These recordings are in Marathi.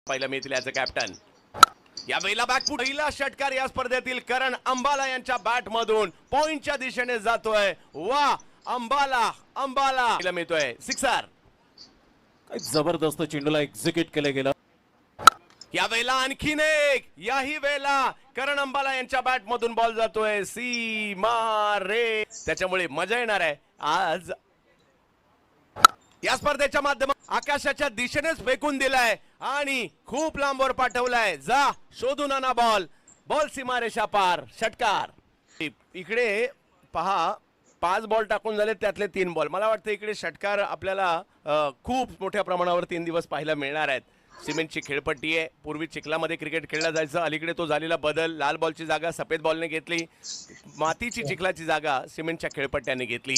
पहिला मिळतील याचं कॅप्टन. या वेळेला बॅकफूट पहिला षटकार या स्पर्धेतील करण अंबाला यांच्या बॅट मधून पॉइंटच्या दिशेने जातोय. वा अंबाला पहिला मिळतोय सिक्सर. काय जबरदस्त चेंडूला एक्झिक्यूट केलं गेलं. या वेळेला आणखीन एक, याही वेळेला करण अंबाला यांच्या बॅट मधून बॉल जातोय सीमा रे. त्याच्यामुळे मजा येणार आहे आज. या स्पर्धेच्या माध्यमातून आकाशाच्या दिशेनेच फेकून दिलाय आणि खूप लांबवर पाठवलाय. जा शोधून आणा बॉल. बॉल सीमारेषा पार. षटकार. इकडे पहा 5 बॉल टाकून झाले, त्यातले 3 बॉल. मला वाटतं इकडे षटकार आपल्याला खूप मोठ्या प्रमाणावर 3 दिवस पाहायला मिळणार आहेत. सिमेंटची खेळपट्टी आहे. पूर्वी चिखलामध्ये क्रिकेट खेळला जायचं. अलीकडे तो झालेला बदल. लाल बॉलची जागा सफेद बॉलने घेतली. मातीची चिखलाची जागा सिमेंटच्या खेळपट्ट्याने घेतली.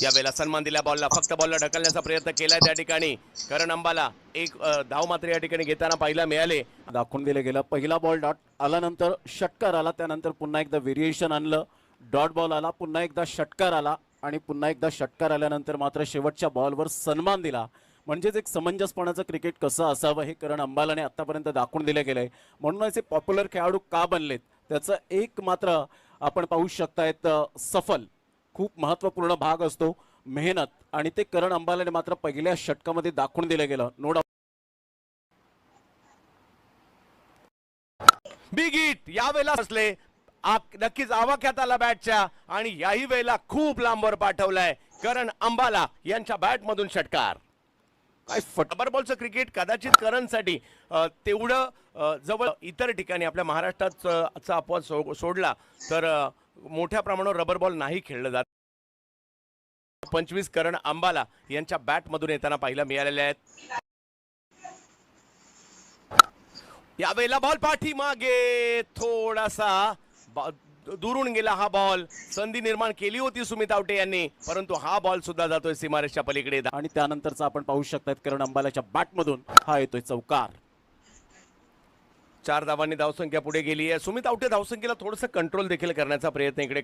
या वेळेला सन्मान दिला बॉलला. फक्त बॉलला ढकलण्याचा प्रयत्न केलाय त्या ठिकाणी करण अंबाला. एक धाव मात्र या ठिकाणी घेताना पाहायला मिळाले. दाखवून दिलं गेलं. पहिला बॉल डॉट आला, नंतर षटकार आला, त्यानंतर पुन्हा एकदा व्हेरिएशन आणलं. डॉट बॉल आला, पुन्हा एकदा षटकार आला आणि पुन्हा एकदा षटकार आल्यानंतर मात्र शेवटच्या बॉलवर सन्मान दिला. म्हणजेच एक समंजसपणाचं क्रिकेट कसं असावं हे करण अंबालाने आतापर्यंत दाखवून दिलं गेलंय. म्हणूनच हे पॉप्युलर खेळाडू का बनलेत त्याचं एक मात्र आपण पाहू शकतायत सफल खूप महत्त्वपूर्ण भाग असतो मेहनत, आणि ते करण अंबालाने मात्र पहिल्या षटकामध्ये दाखवून दिलं गेलं. No doubt. बिग हिट यावेळेला असले नक्कीच आवाक्यात आला बॅटच्या आणि याही वेळेला खूप लांबवर पाठवलाय करण अंबाला यांच्या बॅट मधून षटकार. काय रबर बॉलचं क्रिकेट कदाचित करणसाठी तेवढं जवळ इतर ठिकाणी आपल्या महाराष्ट्रात अपवाद सोडला तर मोठ्या प्रमाणावर रबर बॉल नाही खेळलं जात. 25 करण अंबाला यांच्या बॅट मधून येताना पाहायला मिळालेले आहेत. यावेळेला बॉल पाठीमागे थोडासा दुरून गेला हा बॉल. संधी निर्माण केली होती सुमित आवटे यांनी, परंतु हा बॉल सुद्धा जातोय सीमारेषच्या पलीकडे. आणि त्यानंतरचा आपण पाहू शकतात करण अंबालाच्या बॅट मधून हा येतोय चौकार. 4 धावांनी धावसंख्या पुढे गेली आहे. सुमित आवटे धावसंख्येला थोडंसं कंट्रोल देखील करण्याचा प्रयत्न इकडे